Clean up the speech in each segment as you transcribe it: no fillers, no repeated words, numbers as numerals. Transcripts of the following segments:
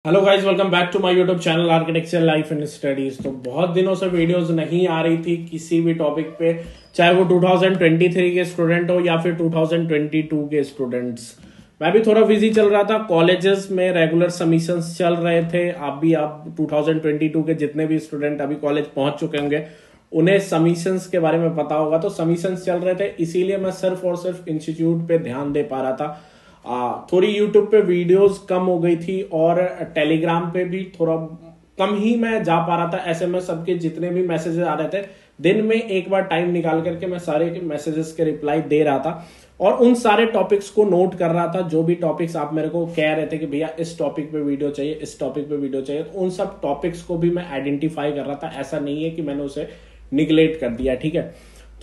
Hello guys, welcome back to my YouTube channel architecture life and studies. तो बहुत दिनों से वीडियोस नहीं आ रही थी किसी भी टॉपिक पे, चाहे वो 2023 के स्टूडेंट हो या फिर 2022 के स्टूडेंट्स। मैं भी थोड़ा बिजी चल रहा था, कॉलेजेस में रेगुलर सबमिशंस चल रहे थे। आप 2022 के जितने भी स्टूडेंट अभी कॉलेज पहुंच चुके होंगे उन्हें सबमिशंस के बारे में पता होगा। तो सबमिशंस चल रहे थे, इसीलिए मैं सिर्फ और सिर्फ इंस्टीट्यूट पे ध्यान दे पा रहा था। थोड़ी यूट्यूब पे वीडियोस कम हो गई थी और टेलीग्राम पे भी थोड़ा कम ही मैं जा पा रहा था। एसएमएस सबके जितने भी मैसेजेस आ रहे थे, दिन में एक बार टाइम निकाल करके मैं सारे के मैसेजेस के रिप्लाई दे रहा था और उन सारे टॉपिक्स को नोट कर रहा था। जो भी टॉपिक्स आप मेरे को कह रहे थे कि भैया इस टॉपिक पे वीडियो चाहिए, इस टॉपिक पे वीडियो चाहिए, तो उन सब टॉपिक्स को भी मैं आइडेंटिफाई कर रहा था। ऐसा नहीं है कि मैंने उसे निगलेक्ट कर दिया, ठीक है।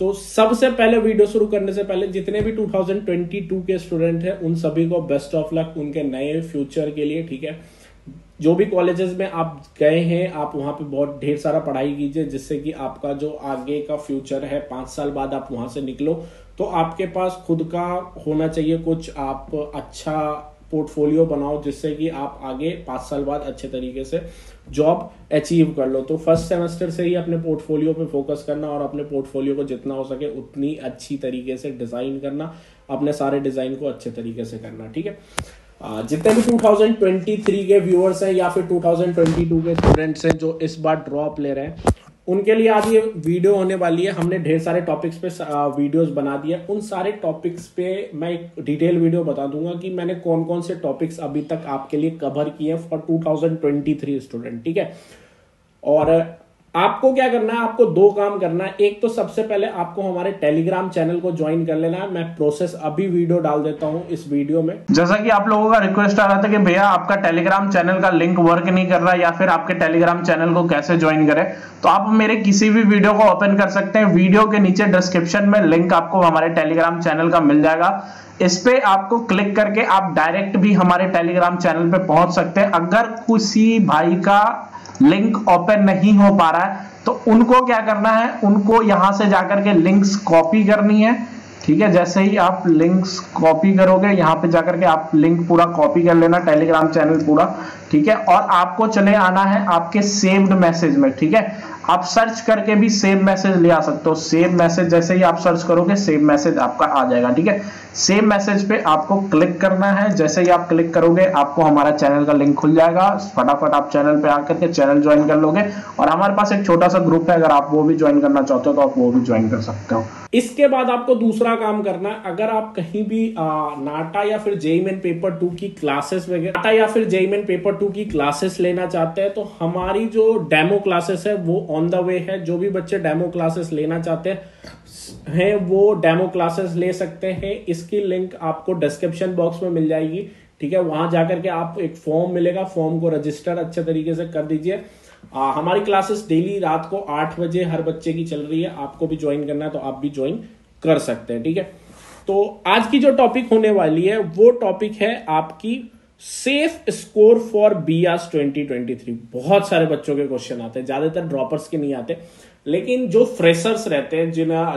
तो सबसे पहले वीडियो शुरू करने से पहले जितने भी 2022 के स्टूडेंट हैं उन सभी को बेस्ट ऑफ लक उनके नए फ्यूचर के लिए, ठीक है। जो भी कॉलेजेस में आप गए हैं, आप वहां पे बहुत ढेर सारा पढ़ाई कीजिए, जिससे कि आपका जो आगे का फ्यूचर है 5 साल बाद आप वहां से निकलो तो आपके पास खुद का होना चाहिए कुछ। आप अच्छा पोर्टफोलियो बनाओ जिससे कि आप आगे 5 साल बाद अच्छे तरीके से जॉब अचीव कर लो। तो फर्स्ट सेमेस्टर से ही अपने पोर्टफोलियो पे फोकस करना और अपने पोर्टफोलियो को जितना हो सके उतनी अच्छी तरीके से डिजाइन करना, अपने सारे डिजाइन को अच्छे तरीके से करना, ठीक है। जितने भी 2023 के व्यूअर्स हैं या फिर 2022 के स्टूडेंट्स हैं जो इस बार ड्रॉप ले रहे हैं, उनके लिए आज ये वीडियो होने वाली है। हमने ढेर सारे टॉपिक्स पे वीडियोस बना दिए। उन सारे टॉपिक्स पे मैं एक डिटेल वीडियो बता दूंगा कि मैंने कौन कौन से टॉपिक्स अभी तक आपके लिए कवर किए फॉर 2023 स्टूडेंट, ठीक है। और आपको क्या करना है, आपको 2 काम करना है। एक तो सबसे पहले आपको हमारे टेलीग्राम चैनल को ज्वाइन कर लेना है। मैं प्रोसेस अभी वीडियो डाल देता हूं इस वीडियो में। जैसा कि आप लोगों का रिक्वेस्ट आ रहा था कि भैया आपका टेलीग्राम चैनल का लिंक वर्क नहीं कर रहा या फिर आपके टेलीग्राम चैनल को कैसे ज्वाइन करें, तो आप मेरे किसी भी वीडियो को ओपन कर सकते हैं। वीडियो के नीचे डिस्क्रिप्शन में लिंक आपको हमारे टेलीग्राम चैनल का मिल जाएगा। इस पे आपको क्लिक करके आप डायरेक्ट भी हमारे टेलीग्राम चैनल पे पहुंच सकते हैं। अगर किसी भाई का लिंक ओपन नहीं हो पा रहा है तो उनको क्या करना है, उनको यहां से जाकर के लिंक्स कॉपी करनी है, ठीक है। जैसे ही आप लिंक्स कॉपी करोगे, यहां पे जाकर के आप लिंक पूरा कॉपी कर लेना, टेलीग्राम चैनल पूरा, ठीक है। और आपको चले आना है आपके सेव्ड मैसेज में, ठीक है। आप सर्च करके भी सेव मैसेज ले आ सकते हो। सेव मैसेज जैसे ही आप सर्च करोगे सेव मैसेज आपका आ जाएगा, ठीक है। सेव मैसेज पे आपको क्लिक करना है। जैसे ही आप क्लिक करोगे आपको हमारा चैनल का लिंक खुल जाएगा। फटाफट आप चैनल पे आकर के चैनल ज्वाइन कर लोगे और हमारे पास एक छोटा सा ग्रुप है, अगर आप वो भी ज्वाइन करना चाहते हो तो आप वो भी ज्वाइन कर सकते हो। इसके बाद आपको दूसरा काम करना है, अगर आप कहीं भी नाटा या फिर जेईई मेन पेपर 2 की क्लासेस वगैरह, नाटा या फिर जेईई मेन पेपर 2 की क्लासेस लेना चाहते हैं तो हमारी जो डेमो क्लासेस है वो ऑन द वे है। जो भी बच्चे डेमो क्लासेस लेना चाहते हैं वो डेमो क्लासेस ले सकते हैं। इसकी लिंक आपको डिस्क्रिप्शन बॉक्स में मिल जाएगी, ठीक है। वहां जाकर के आपको एक फॉर्म मिलेगा, फॉर्म को रजिस्टर अच्छे तरीके से कर दीजिए। हमारी क्लासेस डेली रात को 8 बजे हर बच्चे की चल रही है। आपको भी ज्वाइन करना है तो आप भी ज्वाइन कर सकते हैं, ठीक है। तो आज की जो टॉपिक होने वाली है वो टॉपिक है आपकी सेफ स्कोर फॉर बीआरस 2023। बहुत सारे बच्चों के क्वेश्चन आते हैं, ज्यादातर ड्रॉपर्स के नहीं आते, लेकिन जो फ्रेशर्स रहते हैं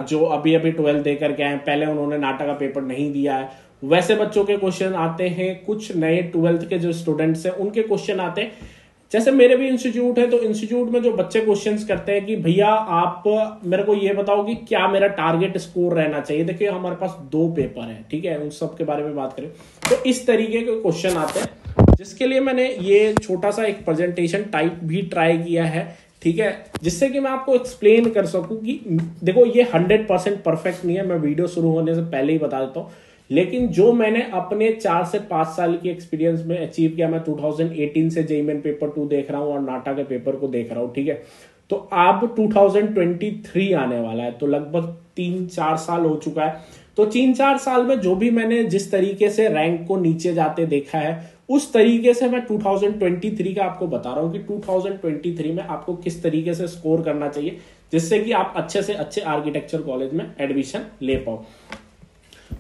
जो अभी 12th देकर के आए, पहले उन्होंने नाटा का पेपर नहीं दिया है, वैसे बच्चों के क्वेश्चन आते हैं। कुछ नए 12th के जो स्टूडेंट्स हैं उनके क्वेश्चन आते हैं। जैसे मेरे भी इंस्टीट्यूट है तो इंस्टीट्यूट में जो बच्चे क्वेश्चंस करते हैं कि भैया आप मेरे को ये बताओ कि क्या मेरा टारगेट स्कोर रहना चाहिए। देखिए हमारे पास 2 पेपर है, ठीक है, उन सब के बारे में बात करें तो इस तरीके के क्वेश्चन आते हैं, जिसके लिए मैंने ये छोटा सा एक प्रेजेंटेशन टाइप भी ट्राई किया है, ठीक है, जिससे कि मैं आपको एक्सप्लेन कर सकूं कि देखो ये 100% परफेक्ट नहीं है। मैं वीडियो शुरू होने से पहले ही बता देता हूं, लेकिन जो मैंने अपने 4 से 5 साल की एक्सपीरियंस में अचीव किया, मैं 2018 से जेईई मेन पेपर 2 देख रहा हूं और नाटा के पेपर को देख रहा हूं, ठीक है। तो अब 2023 आने वाला है, तो लगभग 3-4 साल हो चुका है। तो 3-4 साल में जो भी मैंने जिस तरीके से रैंक को नीचे जाते देखा है उस तरीके से मैं 2023 का आपको बता रहा हूं कि 2023 में आपको किस तरीके से स्कोर करना चाहिए जिससे कि आप अच्छे से अच्छे आर्किटेक्चर कॉलेज में एडमिशन ले पाओ।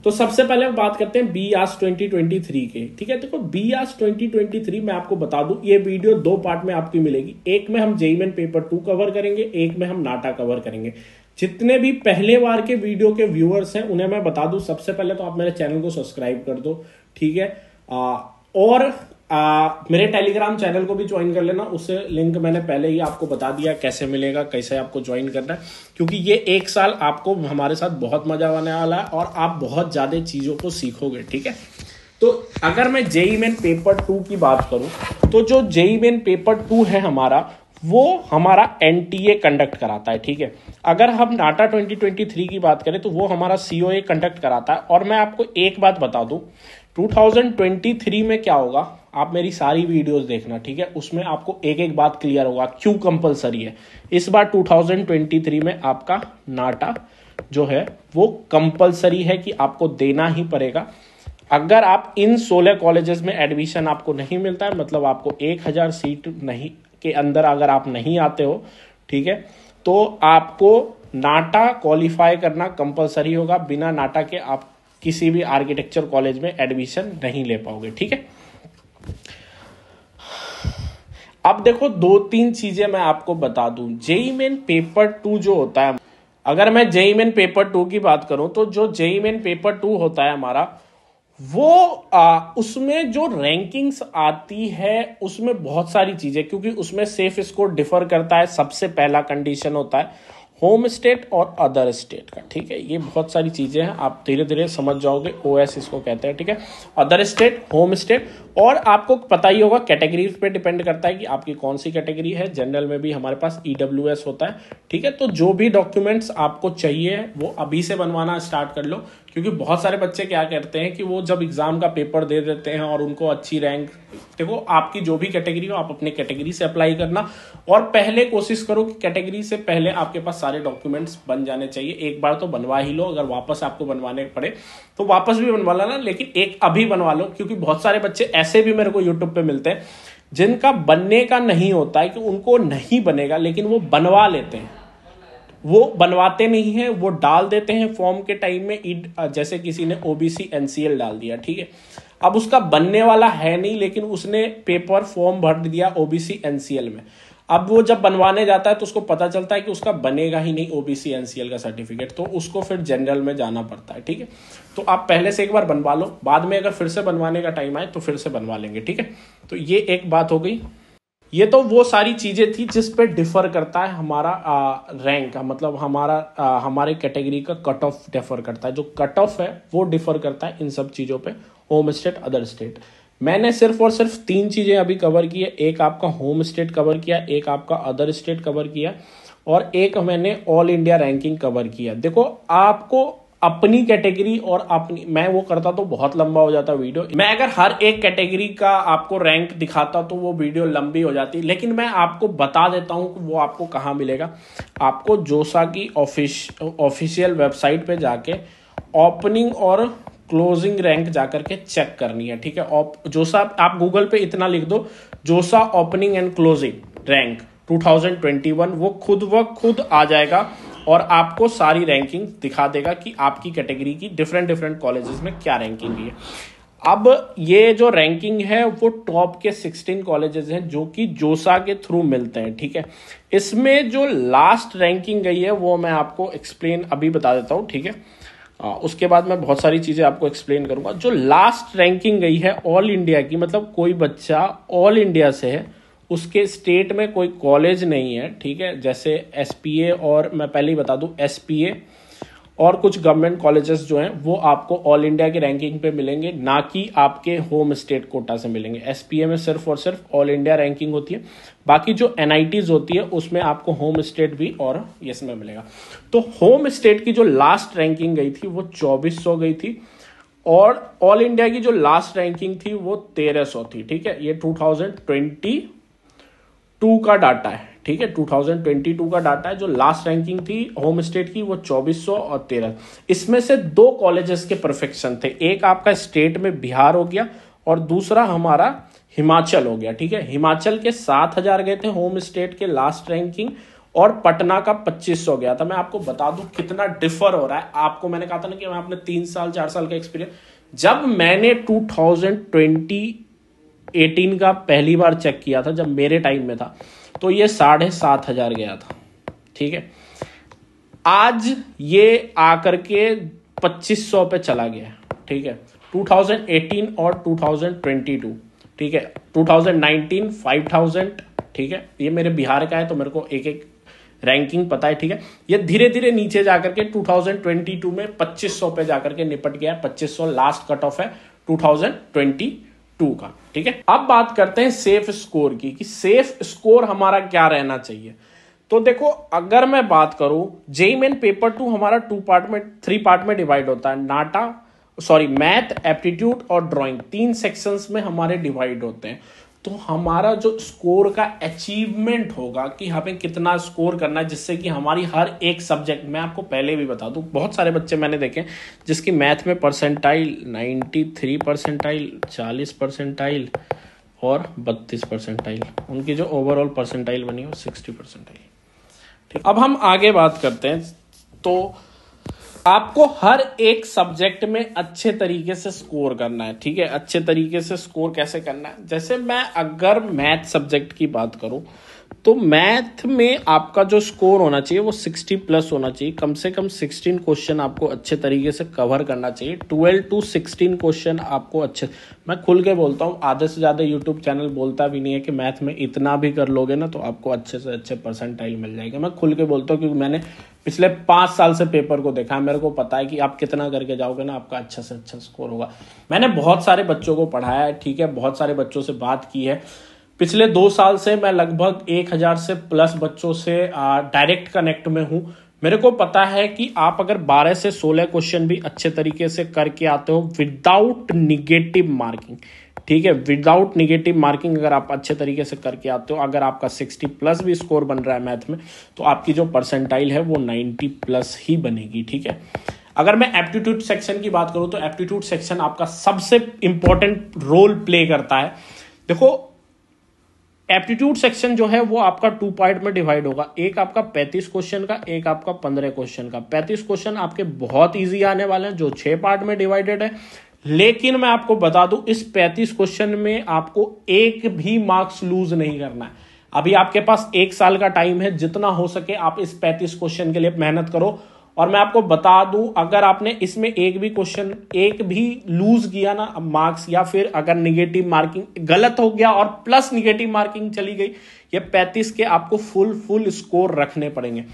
तो सबसे पहले बात करते हैं बीआरस 2023 के, ठीक है। देखो बीआरस 2023 मैं आपको बता दूं, ये वीडियो 2 पार्ट में आपकी मिलेगी। एक में हम जेईई मेन पेपर 2 कवर करेंगे, एक में हम नाटा कवर करेंगे। जितने भी पहले बार के वीडियो के व्यूअर्स हैं उन्हें मैं बता दूं, सबसे पहले तो आप मेरे चैनल को सब्सक्राइब कर दो, ठीक है। और मेरे टेलीग्राम चैनल को भी ज्वाइन कर लेना, उससे लिंक मैंने पहले ही आपको बता दिया कैसे मिलेगा, कैसे आपको ज्वाइन करना है, क्योंकि ये 1 साल आपको हमारे साथ बहुत मजा आने वाला है और आप बहुत ज्यादा चीजों को सीखोगे। ठीक है, तो अगर मैं जेईई मेन पेपर 2 की बात करूं तो जो जेईई मेन पेपर 2 है हमारा, वो हमारा एनटीए कंडक्ट कराता है। ठीक है, अगर हम नाटा 2023 की बात करें तो वो हमारा सीओए कंडक्ट कराता है। और मैं आपको एक बात बता दूं, 2023 में क्या होगा, आप मेरी सारी वीडियोस देखना। ठीक है, उसमें आपको एक एक बात क्लियर होगा क्यों कंपलसरी है। इस बार 2023 में आपका नाटा जो है वो कंपलसरी है कि आपको देना ही पड़ेगा। अगर आप इन 16 कॉलेजेस में एडमिशन आपको नहीं मिलता है, मतलब आपको 1000 सीट नहीं के अंदर अगर आप नहीं आते हो, ठीक है, तो आपको नाटा क्वालिफाई करना कंपलसरी होगा। बिना नाटा के आप किसी भी आर्किटेक्चर कॉलेज में एडमिशन नहीं ले पाओगे। ठीक है, अब देखो 2-3 चीजें मैं आपको बता दूं। जेईई मेन पेपर 2 जो होता है, अगर मैं जेईई मेन पेपर 2 की बात करूं तो जो जेईई मेन पेपर 2 होता है हमारा, वो उसमें जो रैंकिंग्स आती है उसमें बहुत सारी चीजें, क्योंकि उसमें सेफ स्कोर डिफर करता है। सबसे पहला कंडीशन होता है होम स्टेट और अदर स्टेट का। ठीक है, ये बहुत सारी चीजें हैं, आप धीरे धीरे समझ जाओगे। ओएस इसको कहते हैं। ठीक है, अदर स्टेट, होम स्टेट, और आपको पता ही होगा कैटेगरीज पे डिपेंड करता है कि आपकी कौन सी कैटेगरी है। जनरल में भी हमारे पास ईडब्ल्यूएस होता है। ठीक है, तो जो भी डॉक्यूमेंट्स आपको चाहिए वो अभी से बनवाना स्टार्ट कर लो, क्योंकि बहुत सारे बच्चे क्या करते हैं कि वो जब एग्जाम का पेपर दे देते हैं और उनको अच्छी रैंक, देखो आपकी जो भी कैटेगरी हो आप अपने कैटेगरी से अप्लाई करना, और पहले कोशिश करो कि कैटेगरी से पहले आपके पास सारे डॉक्यूमेंट्स बन जाने चाहिए। एक बार तो बनवा ही लो, अगर वापस आपको बनवाने पड़े तो वापस भी बनवा लेना, लेकिन एक अभी बनवा लो, क्योंकि बहुत सारे बच्चे ऐसे भी मेरे को यूट्यूब पे मिलते हैं जिनका बनने का नहीं होता है, कि उनको नहीं बनेगा लेकिन वो बनवा लेते हैं। वो बनवाते नहीं है, वो डाल देते हैं फॉर्म के टाइम में, जैसे किसी ने ओबीसी एनसीएल डाल दिया। ठीक है, अब उसका बनने वाला है नहीं, लेकिन उसने पेपर फॉर्म भर दिया ओबीसी एनसीएल में। अब वो जब बनवाने जाता है तो उसको पता चलता है कि उसका बनेगा ही नहीं ओबीसी एनसीएल का सर्टिफिकेट, तो उसको फिर जनरल में जाना पड़ता है। ठीक है, तो आप पहले से एक बार बनवा लो, बाद में अगर फिर से बनवाने का टाइम आए तो फिर से बनवा लेंगे। ठीक है, तो ये एक बात हो गई। ये तो वो सारी चीजें थी जिस पे डिफर करता है हमारा रैंक का, मतलब हमारे कैटेगरी का कट ऑफ डिफर करता है। जो कट ऑफ है वो डिफर करता है इन सब चीजों पे, होम स्टेट, अदर स्टेट। मैंने सिर्फ और सिर्फ 3 चीजें अभी कवर की है। एक आपका होम स्टेट कवर किया, एक आपका अदर स्टेट कवर किया, और एक मैंने ऑल इंडिया रैंकिंग कवर किया। देखो आपको अपनी कैटेगरी और अपनी, मैं वो करता तो बहुत लंबा हो जाता वीडियो। मैं अगर हर एक कैटेगरी का आपको रैंक दिखाता तो वो वीडियो लंबी हो जाती, लेकिन मैं आपको बता देता हूं कि वो आपको कहां मिलेगा। आपको जोसा की ऑफिशियल वेबसाइट पे जाके ओपनिंग और क्लोजिंग रैंक जाकर के चेक करनी है। ठीक है, जोसा आप गूगल पे इतना लिख दो, जोसा ओपनिंग एंड क्लोजिंग रैंक 2021, वो खुद आ जाएगा और आपको सारी रैंकिंग दिखा देगा कि आपकी कैटेगरी की डिफरेंट कॉलेजेस में क्या रैंकिंग है। अब ये जो रैंकिंग है वो टॉप के 16 कॉलेजेस हैं जो कि जोसा के थ्रू मिलते हैं। ठीक है, इसमें जो लास्ट रैंकिंग गई है वो मैं आपको एक्सप्लेन अभी बता देता हूँ। ठीक है, उसके बाद मैं बहुत सारी चीजें आपको एक्सप्लेन करूंगा। जो लास्ट रैंकिंग गई है ऑल इंडिया की, मतलब कोई बच्चा ऑल इंडिया से है, उसके स्टेट में कोई कॉलेज नहीं है। ठीक है, जैसे एसपीए, और मैं पहले ही बता दूं एसपीए और कुछ गवर्नमेंट कॉलेजेस जो हैं वो आपको ऑल इंडिया की रैंकिंग पे मिलेंगे, ना कि आपके होम स्टेट कोटा से मिलेंगे। एसपीए में सिर्फ और सिर्फ ऑल इंडिया रैंकिंग होती है, बाकी जो एनआईटीज होती है उसमें आपको होम स्टेट भी और यस में मिलेगा। तो होम स्टेट की जो लास्ट रैंकिंग गई थी वो 2400 गई थी, और ऑल इंडिया की जो लास्ट रैंकिंग थी वो 1300 थी। ठीक है, ये 2022 का डाटा है। ठीक है, 2022 का डाटा है। जो लास्ट रैंकिंग थी होम स्टेट की वो 2400 और 13। इसमें से 2 कॉलेजेस के परफेक्शन थे, एक आपका स्टेट में बिहार हो गया और दूसरा हमारा हिमाचल हो गया। ठीक है, हिमाचल के 7000 गए थे होम स्टेट के लास्ट रैंकिंग, और पटना का 2500 गया था। मैं आपको बता दूं कितना डिफर हो रहा है। आपको मैंने कहा था ना कि मैं अपने 3 साल 4 साल का एक्सपीरियंस, जब मैंने 2018 का पहली बार चेक किया था, जब मेरे टाइम में था, तो ये 7500 गया था। ठीक है, आज ये आकर के 2500 पे चला गया। ठीक है, 2018 और 2022। ठीक है। 2019 5000, ठीक है, ये मेरे बिहार का है तो मेरे को एक एक रैंकिंग पता है, ठीक है। ये धीरे धीरे नीचे जाकर के 2022 में 2500 पे जाकर के निपट गया। 2500 लास्ट कट ऑफ है 2022 का, ठीक है। अब बात करते हैं सेफ स्कोर की, कि सेफ स्कोर हमारा क्या रहना चाहिए। तो देखो, अगर मैं बात करूं, जेईई मेन पेपर 2 हमारा 3 पार्ट में डिवाइड होता है। मैथ, एप्टीट्यूड और ड्राइंग, 3 सेक्शंस में हमारे डिवाइड होते हैं। तो हमारा जो स्कोर का अचीवमेंट होगा कि हमें कितना स्कोर करना है, जिससे कि हमारी हर एक सब्जेक्ट, मैं आपको पहले भी बता दूं, बहुत सारे बच्चे मैंने देखे जिसकी मैथ में परसेंटाइल 93 परसेंटाइल, 40 परसेंटाइल और 32 परसेंटाइल, उनकी जो ओवरऑल परसेंटाइल बनी हो 60 परसेंटाइल। ठीक, अब हम आगे बात करते हैं। तो आपको हर एक सब्जेक्ट में अच्छे तरीके से स्कोर करना है, ठीक है। अच्छे तरीके से स्कोर कैसे करना है, जैसे मैं अगर मैथ सब्जेक्ट की बात करूं तो मैथ में आपका जो स्कोर होना चाहिए वो 60 प्लस होना चाहिए। कम से कम 16 क्वेश्चन आपको अच्छे तरीके से कवर करना चाहिए। 12 to 16 क्वेश्चन आपको अच्छे, मैं खुल के बोलता हूँ, आधे से ज़्यादा यूट्यूब चैनल बोलता भी नहीं है कि मैथ में इतना भी कर लोगे ना तो आपको अच्छे से अच्छे परसेंटाइल मिल जाएगा। मैं खुल के बोलता हूँ क्योंकि मैंने पिछले 5 साल से पेपर को देखा है, मेरे को पता है कि आप कितना करके जाओगे ना आपका अच्छा से अच्छा स्कोर होगा। मैंने बहुत सारे बच्चों को पढ़ाया है, ठीक है, बहुत सारे बच्चों से बात की है। पिछले 2 साल से मैं लगभग 1000 से प्लस बच्चों से डायरेक्ट कनेक्ट में हूं। मेरे को पता है कि आप अगर 12 से 16 क्वेश्चन भी अच्छे तरीके से करके आते हो विदाउट निगेटिव मार्किंग, ठीक है, विदाउट निगेटिव मार्किंग अगर आप अच्छे तरीके से करके आते हो, अगर आपका 60 प्लस भी स्कोर बन रहा है मैथ में, तो आपकी जो परसेंटाइल है वो 90 प्लस ही बनेगी, ठीक है। अगर मैं एप्टीट्यूड सेक्शन की बात करूं तो एप्टीट्यूड सेक्शन आपका सबसे इंपॉर्टेंट रोल प्ले करता है। देखो, एप्टीट्यूड सेक्शन जो है वो आपका 2 पार्ट में डिवाइड होगा। एक आपका 35 क्वेश्चन का, एक आपका 15 क्वेश्चन का। 35 क्वेश्चन आपके बहुत इजी आने वाले हैं जो 6 पार्ट में डिवाइडेड है। लेकिन मैं आपको बता दूं, इस 35 क्वेश्चन में आपको एक भी मार्क्स लूज नहीं करना है। अभी आपके पास 1 साल का टाइम है, जितना हो सके आप इस 35 क्वेश्चन के लिए मेहनत करो। और मैं आपको बता दूं, अगर आपने इसमें एक भी लूज किया ना मार्क्स, या फिर अगर निगेटिव मार्किंग गलत हो गया और प्लस निगेटिव मार्किंग चली गई, ये 35 के आपको फुल स्कोर रखने पड़ेंगे।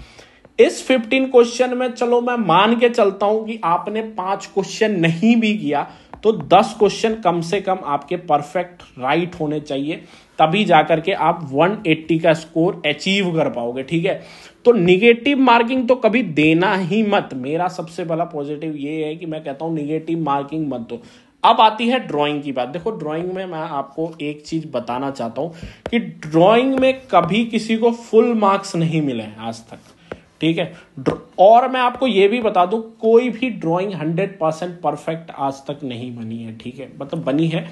इस 15 क्वेश्चन में चलो मैं मान के चलता हूं कि आपने 5 क्वेश्चन नहीं भी किया तो 10 क्वेश्चन कम से कम आपके परफेक्ट राइट होने चाहिए, तभी जाकर के आप 180 का स्कोर अचीव कर पाओगे, ठीक है। तो निगेटिव मार्किंग तो कभी देना ही मत। मेरा सबसे बड़ा पॉजिटिव ये है कि मैं कहता हूं निगेटिव मार्किंग मत दो। अब आती है ड्राइंग की बात। देखो, ड्राइंग में मैं आपको एक चीज बताना चाहता हूं कि ड्राइंग में कभी किसी को फुल मार्क्स नहीं मिले आज तक, ठीक है। और मैं आपको यह भी बता दूं, कोई भी ड्राइंग 100% परफेक्ट आज तक नहीं बनी है, ठीक है, मतलब बनी है,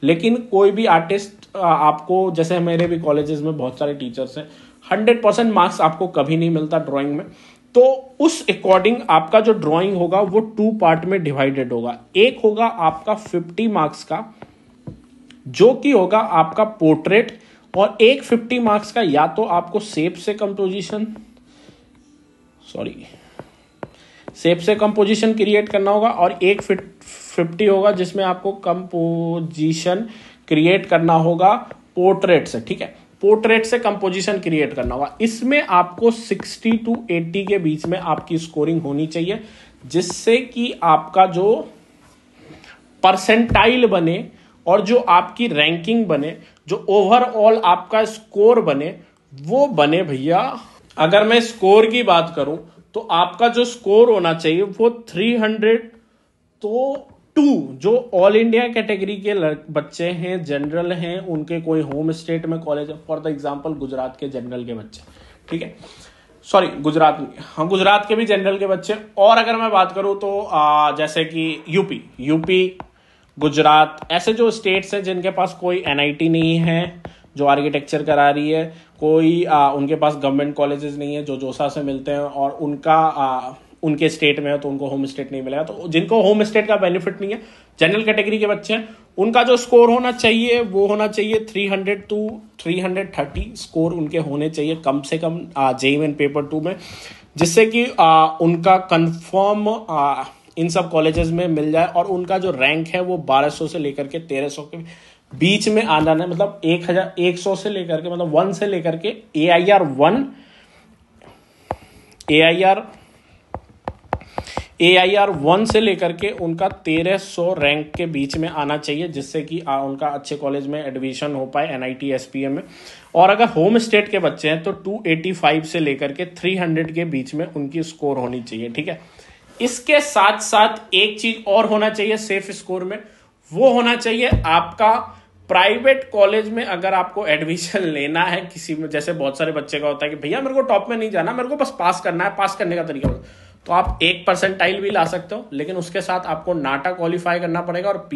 लेकिन कोई भी आर्टिस्ट आपको, जैसे मेरे भी कॉलेजेस में बहुत सारे टीचर्स हैं, 100% मार्क्स आपको कभी नहीं मिलता ड्राइंग में। तो उस अकॉर्डिंग आपका जो ड्राइंग होगा वो 2 पार्ट में डिवाइडेड होगा। एक होगा आपका 50 मार्क्स का, जो कि होगा आपका पोर्ट्रेट, और एक 50 मार्क्स का या तो आपको शेप से कंपोजिशन क्रिएट करना होगा, और एक 50 होगा जिसमें आपको कंपोजिशन क्रिएट करना होगा पोर्ट्रेट से, ठीक है, पोर्ट्रेट से कंपोजिशन क्रिएट करना होगा। इसमें आपको 60 to 80 के बीच में आपकी स्कोरिंग होनी चाहिए, जिससे कि आपका जो परसेंटाइल बने और जो आपकी रैंकिंग बने, जो ओवरऑल आपका स्कोर बने, वो बने भैया। अगर मैं स्कोर की बात करूं तो आपका जो स्कोर होना चाहिए वो 302, जो ऑल इंडिया कैटेगरी के बच्चे हैं, जनरल हैं, उनके कोई होम स्टेट में college, for the example Gujarat के जनरल के बच्चे, ठीक है, गुजरात के भी जनरल के बच्चे। और अगर मैं बात करूं तो जैसे कि यूपी, गुजरात, ऐसे जो स्टेट्स हैं जिनके पास कोई एनआईटी नहीं है जो आर्किटेक्चर करा रही है, कोई उनके पास गवर्नमेंट कॉलेजेस नहीं है जो जोसा से मिलते हैं, और उनके स्टेट में है तो उनको होम स्टेट नहीं मिलेगा। तो जिनको होम स्टेट का बेनिफिट नहीं है, जनरल कैटेगरी के बच्चे हैं, उनका जो स्कोर होना चाहिए वो होना चाहिए 300 to 330 स्कोर उनके होने चाहिए कम से कम जेईई मेन पेपर 2 में, जिससे कि उनका कंफर्म इन सब कॉलेजेस में मिल जाए, और उनका जो रैंक है वो 1200 से लेकर के 1300 के बीच में आना है, मतलब 1100 से लेकर के, मतलब 1 से लेकर के AIR 1 से लेकर के उनका 1300 रैंक के बीच में आना चाहिए, जिससे कि उनका अच्छे कॉलेज में एडमिशन हो पाए NIT SPM में। और अगर होम स्टेट के बच्चे हैं तो 285 से लेकर के 300 के बीच में उनकी स्कोर होनी चाहिए, ठीक है। इसके साथ साथ एक चीज और होना चाहिए सेफ स्कोर में, वो होना चाहिए आपका प्राइवेट कॉलेज में अगर आपको एडमिशन लेना है किसी में, जैसे बहुत सारे बच्चे का होता है कि भैया मेरे को टॉप में नहीं जाना, मेरे को बस पास करना है, पास करने का तरीका तो आप 1% भी ला सकते हो, लेकिन उसके साथ आपको नाटा क्वालिफाई करना पड़ेगा और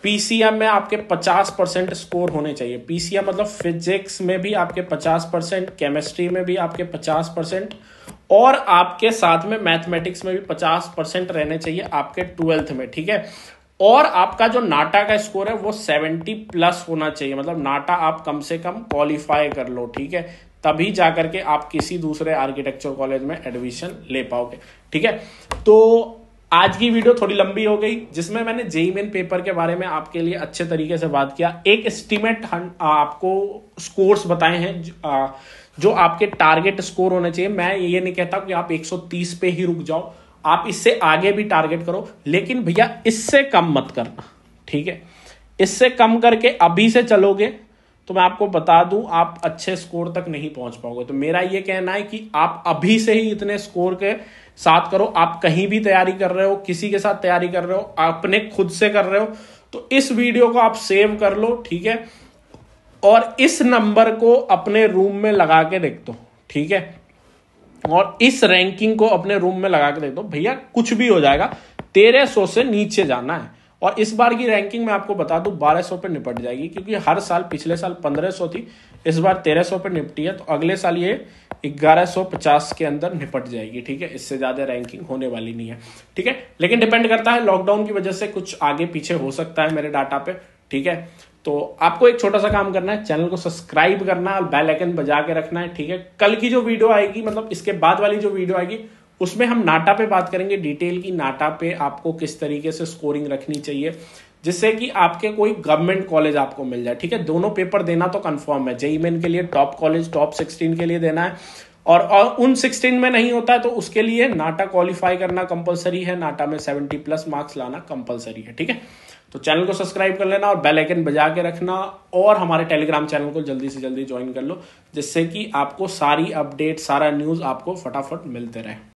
PCM में आपके 50% स्कोर होने चाहिए। PCM मतलब फिजिक्स में भी आपके 50%, केमिस्ट्री में भी आपके 50% और आपके साथ में मैथमेटिक्स में भी 50% रहने चाहिए आपके 12th में, ठीक है। और आपका जो नाटा का स्कोर है वो 70+ होना चाहिए, मतलब नाटा आप कम से कम क्वालिफाई कर लो, ठीक है, तभी जाकर के आप किसी दूसरे आर्किटेक्चर कॉलेज में एडमिशन ले पाओगे, ठीक है। तो आज की वीडियो थोड़ी लंबी हो गई, जिसमें मैंने JEE मेन पेपर के बारे में आपके लिए अच्छे तरीके से बात किया, एक एस्टिमेट आपको स्कोर्स बताए हैं जो आपके टारगेट स्कोर होने चाहिए। मैं ये नहीं कहता कि आप 130 पे ही रुक जाओ, आप इससे आगे भी टारगेट करो, लेकिन भैया इससे कम मत करना, ठीक है। इससे कम करके अभी से चलोगे तो मैं आपको बता दूं आप अच्छे स्कोर तक नहीं पहुंच पाओगे। तो मेरा ये कहना है कि आप अभी से ही इतने स्कोर के साथ करो। आप कहीं भी तैयारी कर रहे हो, किसी के साथ तैयारी कर रहे हो, अपने खुद से कर रहे हो, तो इस वीडियो को आप सेव कर लो, ठीक है, और इस नंबर को अपने रूम में लगा के देख दो, ठीक है, और इस रैंकिंग को अपने रूम में लगा के देख दो। भैया कुछ भी हो जाएगा, 1300 से नीचे जाना है। और इस बार की रैंकिंग मैं आपको बता दूं 1200 पे निपट जाएगी, क्योंकि हर साल, पिछले साल 1500 थी, इस बार 1300 पे निपटी है, तो अगले साल ये 1150 के अंदर निपट जाएगी, ठीक है। इससे ज्यादा रैंकिंग होने वाली नहीं है, ठीक है, लेकिन डिपेंड करता है, लॉकडाउन की वजह से कुछ आगे पीछे हो सकता है मेरे डाटा पे, ठीक है। तो आपको एक छोटा सा काम करना है, चैनल को सब्सक्राइब करना है और बेल आइकन बजा के रखना है, ठीक है। कल की जो वीडियो आएगी, मतलब इसके बाद वाली जो वीडियो आएगी, उसमें हम नाटा पे बात करेंगे डिटेल की, नाटा पे आपको किस तरीके से स्कोरिंग रखनी चाहिए जिससे कि आपके कोई गवर्नमेंट कॉलेज आपको मिल जाए, ठीक है। दोनों पेपर देना तो कंफर्म है, JEE मेन के लिए टॉप कॉलेज, टॉप 16 के लिए देना है, और उन 16 में नहीं होता है तो उसके लिए नाटा क्वालिफाई करना कंपलसरी है, नाटा में 70+ मार्क्स लाना कंपलसरी है, ठीक है। तो चैनल को सब्सक्राइब कर लेना और बेल आइकन बजा के रखना, और हमारे टेलीग्राम चैनल को जल्दी से जल्दी ज्वाइन कर लो, जिससे कि आपको सारी अपडेट, सारा न्यूज आपको फटाफट मिलते रहे।